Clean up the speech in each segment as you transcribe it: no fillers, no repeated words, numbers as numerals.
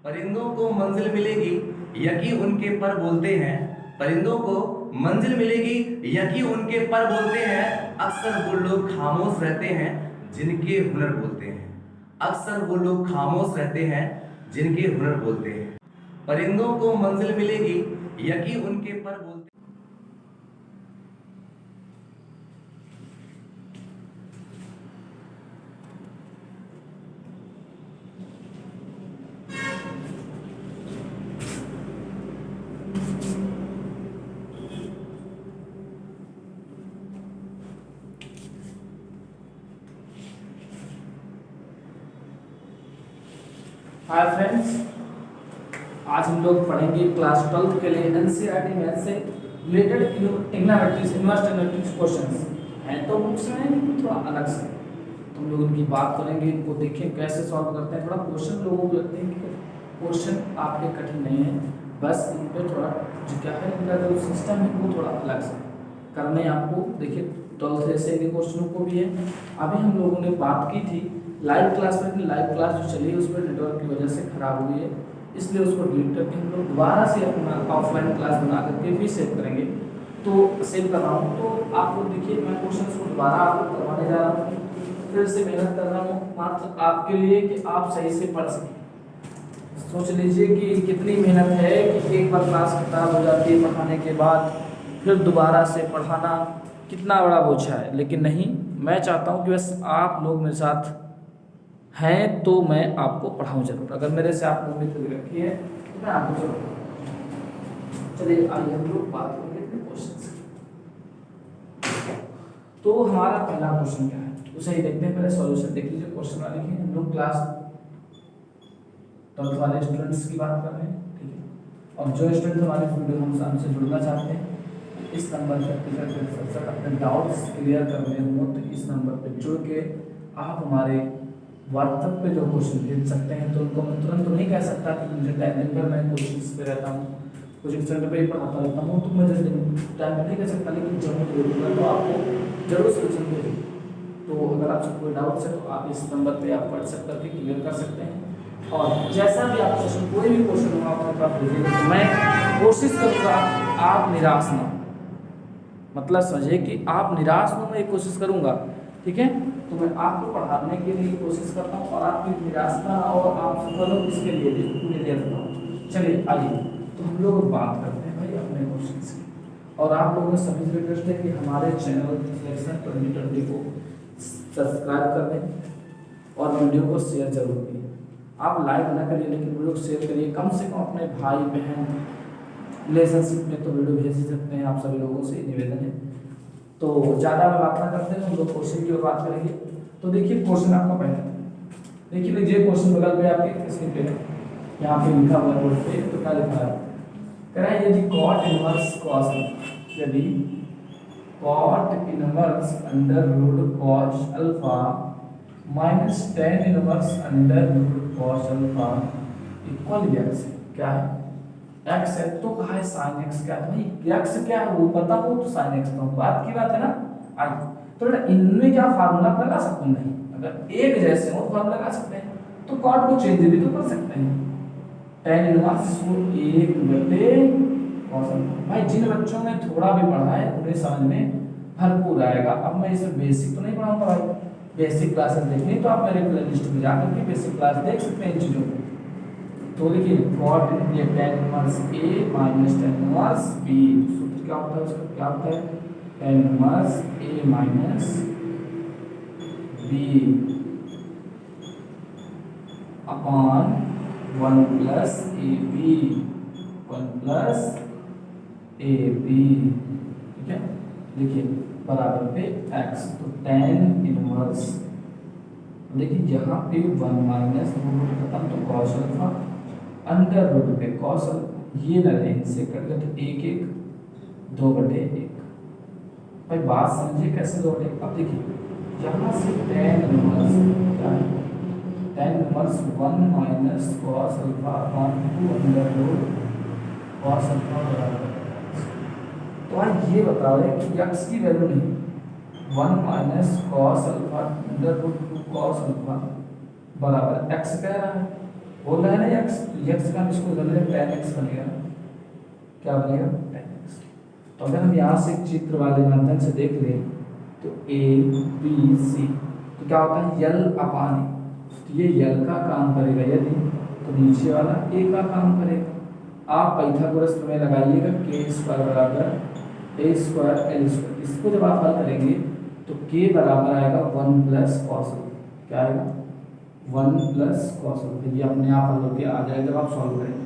परिंदों को मंजिल मिलेगी यकी उनके पर बोलते हैं। परिंदों को मंजिल मिलेगी यकी उनके पर बोलते हैं। अक्सर वो लोग खामोश रहते हैं जिनके हुनर बोलते हैं। अक्सर वो लोग खामोश रहते हैं जिनके हुनर बोलते हैं। परिंदों को मंजिल मिलेगी यकी उनके पर बोलते हैं। हाय फ्रेंड्स, आज हम लोग पढ़ेंगे क्लास 12 के लिए एनसीईआरटी मैथ से related trigonometry inverse trigonometry questions हैं। तो बुक्स में थोड़ा अलग से तो हम लोग इनकी बात करेंगे, इनको देखें कैसे सॉल्व करते हैं। थोड़ा क्वेश्चन लोगों को लगते हैं कि क्वेश्चन आपके कठिन नहीं है, बस इन पर थोड़ा जो क्या है इनका जो सिस्टम है वो थोड़ा अलग से करने आपको। देखिए 12th से के क्वेश्चनों को भी है। अभी हम लोगों ने बात की थी लाइव क्लास में, लाइव क्लास जो चली है उसमें नेटवर्क की वजह से खराब हुई है, इसलिए उसको डिलीट करके हम लोग दोबारा से अपना ऑफलाइन क्लास बना करके फिर सेव करेंगे। तो सेव कर रहा हूँ, तो आप लोग देखिए मैं क्वेश्चन को दोबारा आपको करवाने जा रहा हूँ, फिर से मेहनत कर रहा हूँ मात्र आपके लिए कि आप सही से पढ़ सकें। सोच लीजिए कि कितनी मेहनत है कि एक बार क्लास खराब हो जाती है पढ़ाने के बाद फिर दोबारा से पढ़ाना कितना बड़ा बोझ है। लेकिन नहीं, मैं चाहता हूँ कि बस आप लोग मेरे साथ हैं तो मैं आपको पढ़ाऊँ जरूर। अगर मेरे से आप उम्मीद रखी है तो मैं आपको जरूर पढ़ाऊँ। चलिए आइए हम लोग बात करेंगे अपने क्वेश्चन से। तो हमारा पहला क्वेश्चन क्या है उसे ही देखते हैं। पहले सॉल्यूशन देख लीजिए। क्वेश्चन वाले लिखे हम लोग क्लास 12th वाले स्टूडेंट्स की बात कर रहे हैं, ठीक है। और जो स्टूडेंट हमारे वीडियो हमसे जुड़ना चाहते हैं इस नंबर पर अपने डाउट्स क्लियर करने हो तो इस नंबर पर जुड़ के आप हमारे व्हाट्सएप पे जो क्वेश्चन भेज सकते हैं। तो उनको मैं तुरंत तो नहीं कह सकता कि मुझे टाइम दिन पर मैं कोचिंग्स पे रहता हूँ, कोचिंग सेंटर पे ही पढ़ाता रहता हूँ, तो मैं टाइम पर नहीं कह सकता, लेकिन जब मैं बोलूँगा तो आपको जरूर सोल्यूशन भेजूँ। तो अगर आपसे कोई डाउट्स है तो आप इस नंबर पे आप व्हाट्सएप करके क्लियर कर सकते हैं। और जैसा भी आप क्वेश्चन कोई भी क्वेश्चन होगा आपके पास भेजिएगा तो मैं कोशिश करूँगा आप निराश ना हो। मतलब समझिए कि आप निराश हो, मैं कोशिश करूँगा, ठीक है। तो मैं आपको पढ़ाने के लिए कोशिश करता हूँ और आपकी निराश ना और आप सफल हो इसके लिए भी पूरी देर करता हूँ। चलिए आइए तो हम लोग बात करते हैं भाई अपने क्वेश्चन की। और आप लोगों से सभी से रिक्वेस्ट है कि हमारे चैनल सिलेक्शन 2020 को सब्सक्राइब कर दें और वीडियो को शेयर जरूर करिए। आप लाइक ना करिए लेकिन वीडियो को शेयर करिए, कम से कम अपने भाई बहन रिलेशनशिप में तो वीडियो भेज ही सकते हैं। आप सभी लोगों से निवेदन है। तो ज़्यादा मैं बात ना करते हैं, हम लोग क्वेश्चन की ओर बात करेंगे। तो देखिए क्वेश्चन आपका पहले देखिए लीजिए। क्वेश्चन बगल पे आपके स्क्रीन पे यहाँ पे लिखा हुआ है बोर्ड पे, तो क्या लिखा है? कह रहा है यदि कॉट इनवर्स कॉस, यदि cot inverse under root cos alpha minus tan inverse under root cos alpha equal x, क्या है? एक्स है तो कहा है साइन एक्स, क्या है भाई? एक्स क्या है वो पता हो तो साइन एक्स तो बात की बात है ना। आई तो इनमें क्या फार्मूला लगा सकते नहीं, अगर एक जैसे हो तो फार्मूला लगा सकते हैं, तो कॉट को चेंज भी तो कर सकते हैं। टेन इनवर्स को एक बटे cos अल्फा। भाई जिन बच्चों ने थोड़ा भी पढ़ा है उन्हें समझ में भरपूर आएगा। अब मैं इसे बेसिक तो नहीं पढ़ाऊंगा भाई, बेसिक क्लासेस देखनी तो आप मेरे प्लेलिस्ट में जाकर के बेसिक क्लास देख सकते हैं इन चीज़ों को। तो देखिए कॉट ये tan inverse A minus tan inverse B, सूत्र क्या होता है उसका? क्या होता है? Tan inverse A minus B upon 1 plus A B, 1 plus A B, ठीक है। देखिए बराबर पे x, तो टेन इनवर्स देखिए यहाँ पे 1 माइनस रूट खत्म तो कॉस अल्फा अंडर रूट पे कॉस ये न रहे, इनसे कट गए तो एक एक 2 बटे 1। भाई बात समझिए कैसे 2 बटे। अब देखिए यहाँ से टेन इनवर्स क्या है? Tan inverse 1 minus cos alpha upon 2 under root cos alpha बराबर। तो आज ये बता रहे कि x की वैल्यू नहीं, 1 minus cos alpha under root 2 cos alpha बराबर x कह रहा है। बोल रहा है ना x, तो x का हम इसको बदल दें tan x बनेगा, क्या बनेगा tan x। तो अगर हम यहाँ से एक चित्र वाले माध्यम से देख लें तो a b c, तो क्या होता है यल अपान ए, तो ये यल का काम करेगा यदि, तो नीचे वाला a का काम करेगा। आप पाइथागोरस प्रमेय लगाइएगा k स्क्वायर बराबर a स्क्वायर l स्क्वायर, इसको जब आप हल करेंगे तो k बराबर आएगा 1 प्लस कॉस, क्या आएगा 1 प्लस कॉस, ये अपने आप हल होकर आ जाएगा जब आप सॉल्व करेंगे।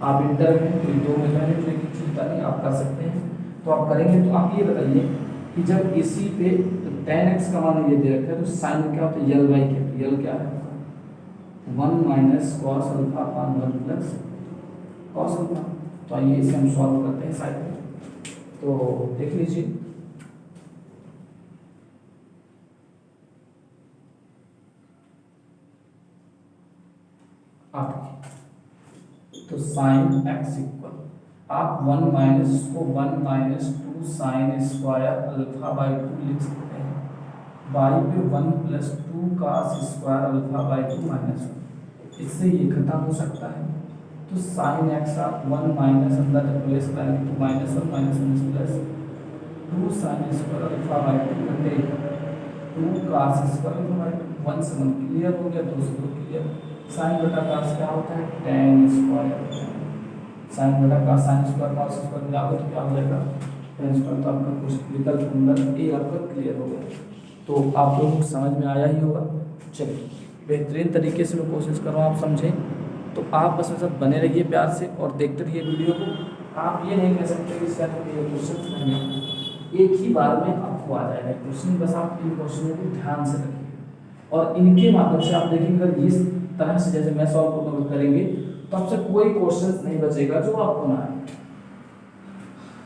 आप इंटर में कोई 2 मेथड है, जो चिंता नहीं आप कर सकते हैं, तो आप करेंगे। तो आप ये बताइए कि जब इसी पे तो tan x का मान ये दे रखा है, तो साइन क्या होता है यल बाई के, यल क्या है 1 माइनस कॉस अल्फा अपान 1 प्लस कॉस अल्फा। तो आइए इसे हम सॉल्व करते हैं साइड में, तो देख लीजिए आप, तो साइन एक्स इक्वल आप 1 माइनस को 1 minus 2 sine square alpha by 2 लिख सकते हैं, बाई पे 1 plus 2 cos square alpha by 2 minus 1, इससे ये खत्म हो सकता है। तो साइन एक्स आप 1 माइनस अंदर जब प्लेस करेंगे तो minus 1 plus 2 sine square alpha by 2 घंटे 2 कास स्क्वायर अल्फा बाई 2, 1 से 1 क्लियर हो गया, 2 से 2 क्लियर। साइन बटा कास क्या होता है tan स्क्वायर, साइन बटा कास साइन स्क्वायर कॉस स्क्वायर मिलाओगे तो क्या हो जाएगा tan स्क्वायर। तो आपका कुछ विकल्प नंबर ए आपका क्लियर हो गया। तो आप लोगों को समझ में आया ही होगा। चलिए बेहतरीन तरीके से मैं कोशिश कर रहा हूँ आप समझें, तो आप बस सब बने रहिए प्यार से और देखते रहिए वीडियो को। आप ये नहीं कह सकते कि सर ये क्वेश्चन नहीं है, एक ही बार में आपको आ जाएगा क्वेश्चन, बस आप इन क्वेश्चनों को ध्यान से रखिए और इनके माध्यम से आप देखेंगे अगर इस तरह से जैसे मैं सॉल्व करेंगे तो आपसे कोई क्वेश्चन नहीं बचेगा जो आपको ना आए।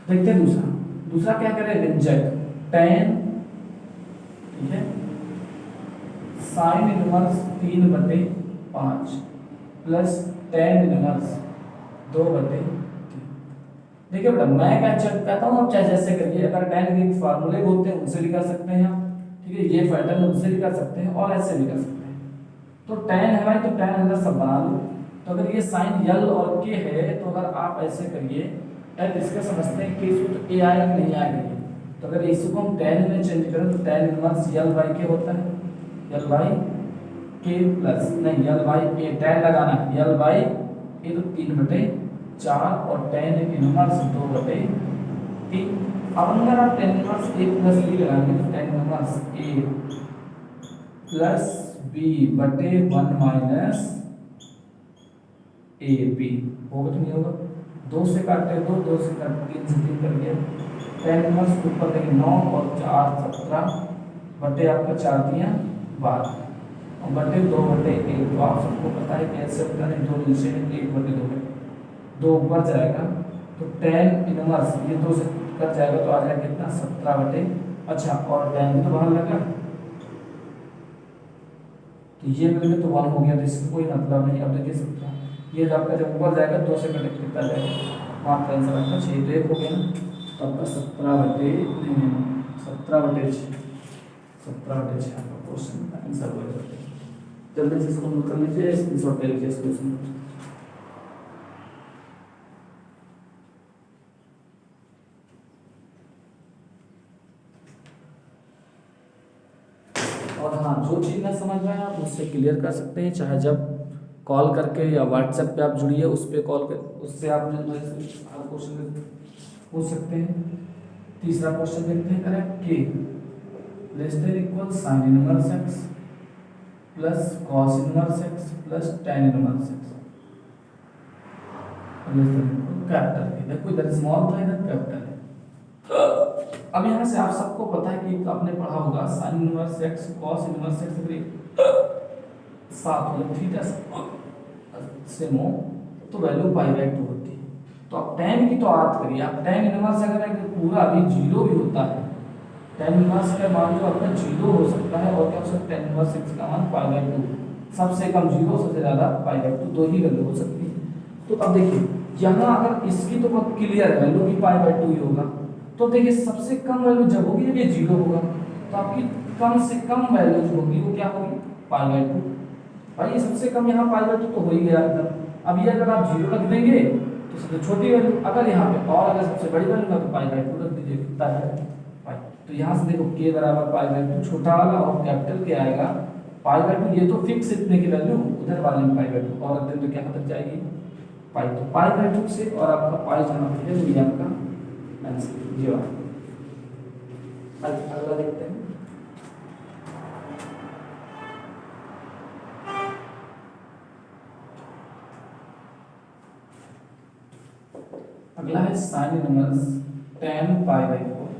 देखते हैं दूसरा क्या करें व्यंजक tan, ठीक है, sine inverse 3/5 plus tan inverse 2/3। देखिए बेटा मैं क्या कहता हूँ, आप चाहे जैसे करिए, अगर tan के फार्मूले होते हैं उनसे भी कर सकते हैं आप, ठीक है, ये पैटर्न उनसे भी कर सकते हैं और ऐसे भी कर सकते हैं। तो tan है भाई, तो tan अंदर सब बना लो। तो अगर ये साइन यल और के है तो अगर आप ऐसे करिए एल इसका समझते हैं कि इसको तो ए आएगा नहीं आएगा ये, तो अगर इसको हम tan में चेंज करें तो tan इनवर्स यल बाई के होता है, यल बाई के प्लस नहीं यल बाई ए, tan लगाना है यल बाई ए, तो 3/4 और tan इनवर्स 2/3। अब अगर आप tan इनवर्स ए प्लस बी लगाएंगे तो tan इनवर्स ए प्लस बी बटे 1 माइनस ए बी होगा तो नहीं होगा, 2 से काटते 2 से काटते 3 से 3 कर गया, tan इनवर्स ऊपर देखिए 9 और 4 17 बटे आपका 4 दिया 12 और बटे 2/1। तो आप सबको पता है कैसे होता है, 2 नीचे है 1/2 है, 2 ऊपर जाएगा तो tan इनवर्स ये 2 से कट जाएगा तो आ जाएगा कितना 17/, अच्छा और tan भी तो बाहर लगा तो ये मिलेगा तो 1 हो गया, तो इसका कोई मतलब नहीं। अब देखिए 17 ये आपका जब ऊपर जाएगा 2 से कट कितना जाएगा, वहाँ का आंसर आपका 6 तो 1 हो गया ना, तो आपका 17/6 आपका क्वेश्चन का आंसर हो जाएगा। जल्दी से इसको नोट कर लीजिए, स्क्रीनशॉट ले लीजिए इस क्वेश्चन का। और हाँ, जो चीज़ ना समझ में आए आप मुझसे क्लियर कर सकते हैं, चाहे जब कॉल करके या व्हाट्सएप पे आप जुड़िए, उस पर कॉल कर, उससे आप क्वेश्चन पूछ सकते हैं। तीसरा क्वेश्चन देखते हैं, करें के less than equal sine inverse x plus cos inverse x plus tan inverse x less than equal capital के। देखो इधर स्मॉल था इधर कैपिटल है। अब यहाँ से आप सबको पता है कि आपने पढ़ा होगा sine inverse x cos inverse x साथ मतलब थीटा से नो तो वैल्यू π/2 होती है। तो आप tan की तो याद करिए, आप tan इनवर्स अगर पूरा अभी 0 भी होता है, tan इनवर्स का मान जो आपका 0 हो सकता है और क्या हो सकता है tan इनवर्स x का मान π/2, सबसे कम 0 सबसे ज़्यादा π/2, 2 ही वैल्यू हो सकती है। तो अब देखिए यहाँ अगर इसकी तो बहुत क्लियर है वैल्यू भी π/2 ही होगा, तो देखिए सबसे कम वैल्यू जब होगी जब ये 0 होगा, तो आपकी कम से कम वैल्यू जो होगी वो क्या होगी π/2। भाई ये सबसे कम यहाँ पाई बाई 2 तो हो ही गया एकदम। अब ये अगर आप 0 रख देंगे तो सबसे छोटी वैल्यू, अगर यहाँ पे और अगर सबसे बड़ी वैल्यू का तो पाई बाई 2 रख दीजिए, कितना है पाई। तो यहाँ से देखो k बराबर पाई बाई 2 छोटा वाला और कैपिटल के आएगा पाई बाई 2, ये तो फिक्स इतने की वैल्यू, उधर वाले में पाई बाई 2 और रख दें तो क्या बच जाएगी पाई। तो पाई बाई 2 से और आपका पाई जहाँ पे है ये आपका आंसर ये वाला। अगला देखते हैं। अगला है sine inverse tan pi by 4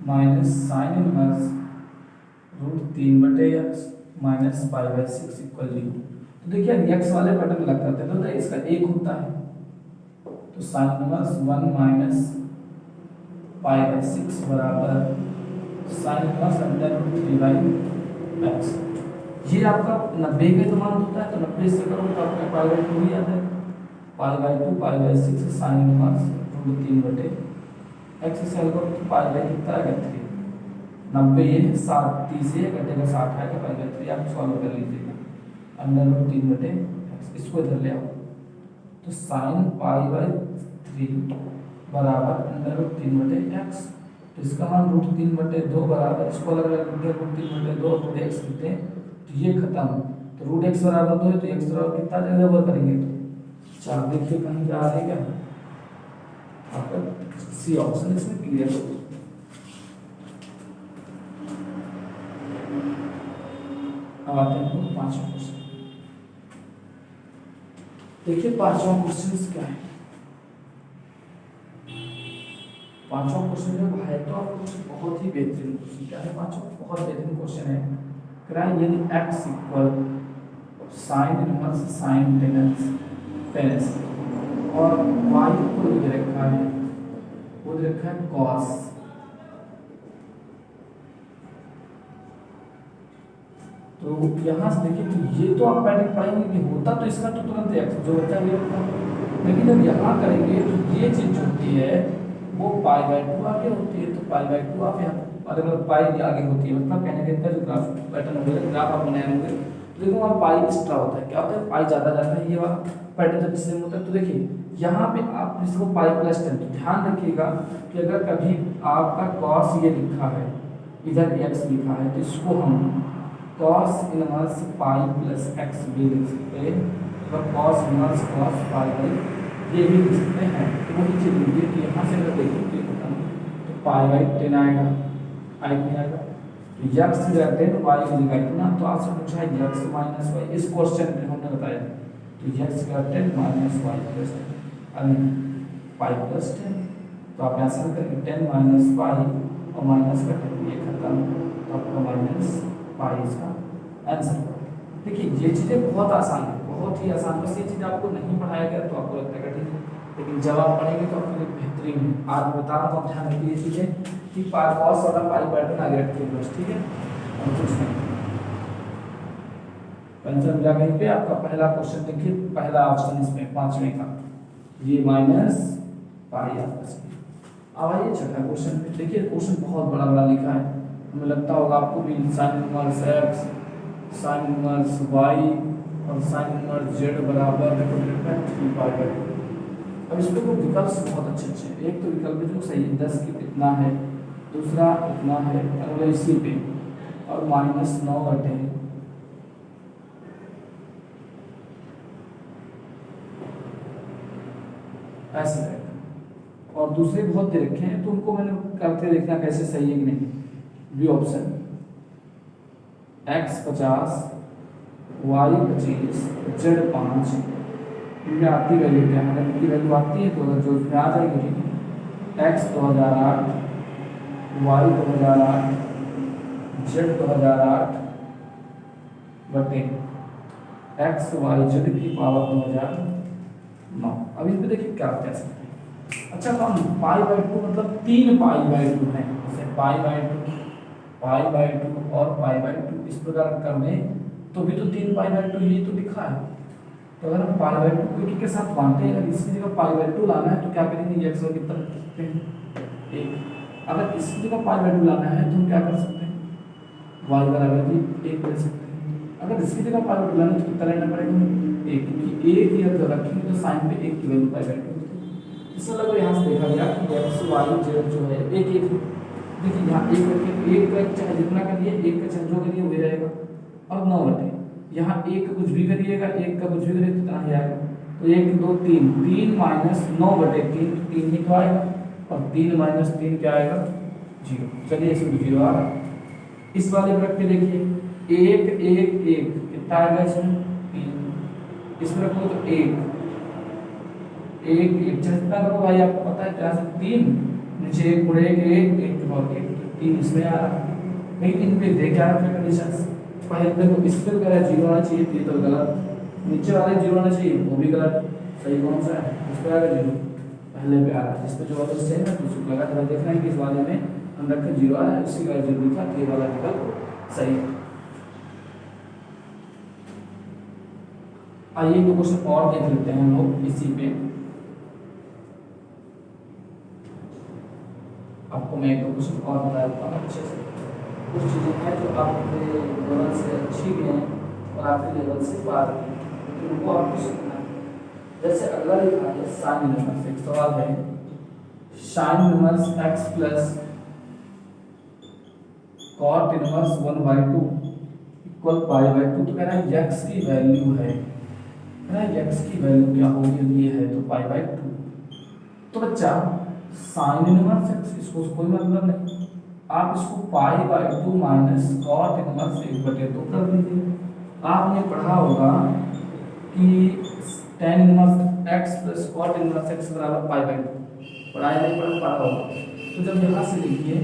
minus sine inverse √3/x minus pi by 6 equal 0। तो देखिए x वाले पैटर्न लग करते हैं तो इसका एक होता है, तो sine inverse 1 minus pi by 6 बराबर साइन इनवर्स √3/x। ये आपका 90 के तो मान होता है, तो 90 से करो तो आपका पाई बाई 2 ही आता है, पाई by 2 pi by 6 sine inverse √3/x से हल करो तो पाई बाई कितना आएगा 3। 90 ये 7 30 ये घटेगा 60 आएगा पाई बाई 3, आप सॉल्व कर लीजिएगा √3/x। इसको इधर ले आओ तो साइन पाई बाई 3 बराबर √3/x। तो इसका मान √3/2 बराबर, इसको अलग अलग लिखते हैं √3/2 √x लिखते हैं तो ये खत्म। तो √x बराबर 2 है तो x बराबर कितना जगह ओवर करेंगे तो 4। देखिए कहीं जा रहे क्या आपका सी ऑप्शन इसमें क्लियर हो। अब आते हैं तो पांचवा क्वेश्चन। देखिए पांचवा क्वेश्चन क्या है। पांचवा क्वेश्चन जो है तो आपको बहुत ही बेहतरीन क्वेश्चन क्या है, पांचवा बहुत बेहतरीन क्वेश्चन है। यदि x equal sine inverse sine ten और y को दे रखा है, वो दे रखा है cos। तो यहाँ से देखिए तो ये तो आप पैटर्न पढ़ेंगे कि होता तो इसका तो तुरंत x जो बचा ये होता, लेकिन जब यहाँ करेंगे तो ये चीज होती है वो पाई बाई 2 आगे होती है, तो पाई बाई 2 आप यहाँ मतलब पाई आगे होती है, मतलब कहने के इतना जो ग्राफ पैटर्न होगा ग्राफ आप बनाए होंगे तो देखो वहाँ पाई एक्स्ट्रा होता है, क्या होता है पाई ज़्यादा जाता है, ये वाला पैटर्न जब सेम होता है। तो देखिए यहाँ पे आप इसको पाई प्लस 10, तो ध्यान रखिएगा कि अगर कभी आपका कॉस ये लिखा है इधर x लिखा है तो इसको हम cos inverse pi plus x भी लिख सकते हैं, और cos inverse cos pi by ये भी लिख सकते हैं। तो वही चीज लिखिए कि यहाँ से अगर देखिए तो पाई बाई 10 आएगा, आई नहीं आएगा तो यक्स रहते हैं तो वाई मिलेगा इतना। तो आपसे पूछा है यक्स माइनस वाई, इस क्वेश्चन में हमने बताया तो यक्स का 10 minus y plus 10 pi plus 10। तो आप यहाँ से करेंगे 10 माइनस पाई और माइनस का 10 ये खत्म, तो आपका माइनस पाई इसका आंसर। देखिए ये चीज़ें बहुत आसान है, बहुत ही आसान, बस ये चीज़ आपको नहीं पढ़ाया गया तो आपको लगता है कठिन है, लेकिन जब आप पढ़ेंगे तो आपके लिए बेहतरीन है। आज बता रहा हूँ, आप ध्यान रखिए ये चीज़ें कि कॉस वाला पाई पैटर्न आगे रखिए बस, ठीक है और कुछ नहीं। आंसर मिला कहीं पे आपका पहला क्वेश्चन देखिए, पहला ऑप्शन इसमें पांचवें का ये माइनस पाई आपका सही। अब आइए छठा क्वेश्चन पे। देखिए क्वेश्चन बहुत बड़ा बड़ा लिखा है, हमें लगता होगा आपको भी sign inverse x sine inverse y और साइन इनवर्स z बराबर 3 पाई बाई 2। अब इसमें तो विकल्प बहुत अच्छे अच्छे हैं। एक तो विकल्प जो सही है 10 की इतना है, दूसरा इतना है अगला इसी पे, और -9 घटे ऐसे रहेगा, और दूसरे बहुत दे रखे हैं तो उनको मैंने करके देखना कैसे सही है कि नहीं। B option x 50 y 25 z 5 इनमें आती वैल्यू क्या है, अगर इनकी वैल्यू आती है तो अगर जो इसमें आ जाएगी ठीक है। x 2008 y 2008 z 2008 बटे x y z की पावर 2009। अब इस पे देखिए क्या कह सकते हैं। अच्छा तो हम पाई बाई 2 मतलब 3 पाई बाई 2 है, जैसे पाई बाई 2 और पाई बाई 2 इस प्रकार कर दें तो भी तो 3 पाई बाई 2 ये तो लिखा है। तो अगर हम पाई बाई 2 को एक के साथ बांटते हैं, अगर इसकी जगह पाई बाई 2 लाना है तो क्या करेंगे, x कितना कर सकते हैं 1। अगर इसकी जगह पाई बाई 2 लाना है तो हम क्या कर सकते हैं, y बराबर भी 1 ले सकते हैं। अगर इसकी जगह पाई बुलाना तो कितना लेना पड़ेगा एक, क्योंकि एक ही अगर रखेंगे तो साइन पे एक की वैल्यू पाई बाई 2 होती है। इसका मतलब यहाँ से देखा गया कि एक्स वाई जेड जो है एक एक, देखिए यहाँ एक रखें, एक का चाहे जितना करिए, एक का चाहे जो करिए वही रहेगा। अब 9 बटे यहाँ एक का कुछ भी करिएगा, एक का कुछ भी करिए कितना ही आएगा, तो 1 2 3, 3 माइनस 9 बटे 3, 3 ही तो आएगा, और 3 माइनस 3 क्या आएगा 0। चलिए इसमें 0 आ रहा। इस वाले पर रख के देखिए 1 1 1 कितना आएगा इसमें 3, इसमें रखो तो 1 1 1 जितना करो भाई आपको पता है क्या से 3 नीचे 1 गुणे 1 1 और 1 3 इसमें आ रहा। लेकिन इन पे देख क्या रखा कंडीशंस, पहले देखो इस पे कह रहा है 0 आना चाहिए, ये तो गलत, नीचे वाले 0 आना चाहिए वो भी गलत, सही कौन सा है, इस पे आएगा 0, पहले पे आ रहा है, जिस पे जो वाला सेम है तो उसको लगा था देखना है कि इस वाले में हम रखे 0 आया है, इसी का 0 लिखा, ये वाला विकल्प सही है। आइए तो क्वेश्चन और देख लेते हैं हम लोग इसी पे। आपको मैं एक दो क्वेश्चन और बता देता हूँ अच्छे से, कुछ चीज़ें हैं जो आपके लेवल से अच्छी भी हैं और आपके लेवल से बाहर भी हैं, लेकिन उनको आपको सीखना है। जैसे अगला लिखा है साइन इनवर्स, एक सवाल है sine inverse x plus cot inverse 1/2 equal pi by 2, तो कह रहा है x की वैल्यू है, कह रहा है x की वैल्यू क्या होगी, ये है तो पाई बाई 2। तो बच्चा साइन इनवर्स x इसको कोई मतलब नहीं, आप इसको pi by 2 minus cot inverse 1/2 कर दीजिए। आपने पढ़ा होगा कि tan inverse x plus cot inverse x बराबर पाई बाई 2, पढ़ाया नहीं पढ़ा होगा। तो जब यहाँ से लिखिए,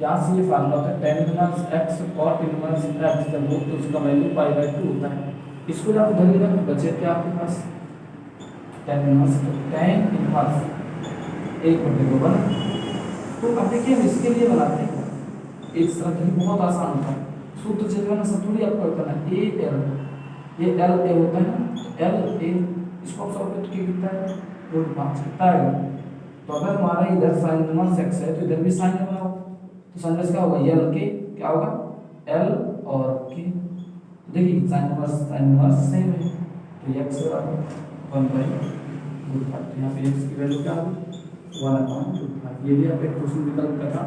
यहाँ से ये फार्मूला होता है tan inverse x cot inverse x जब हो तो उसका वैल्यू पाई बाई 2 होता है। इसको जब उधर इधर बचे थे आपके पास tan इनवर्स, तो tan इनवर्स 1/2 बना। तो अब देखिए हम इसके लिए बनाते हैं एक तरह की, बहुत आसान होता है, सूत्र चलना ना सब थोड़ी आपको करना है, ए एल, ये एल ए होता है ना, एल ए, इसको आप सॉल्व करके कितना है √5 कितना आएगा। तो अगर हमारा इधर साइन इनवर्स x है तो इधर भी साइन बनाओ, तो साइन इनवर्स क्या होगा एल के, क्या होगा एल और के, देखिए साइन इनवर्स सेम है तो x बराबर 1/√5, तो यहाँ पे x की वैल्यू क्या होगी 1/√5। ये भी आप एक क्वेश्चन विकल्प का था।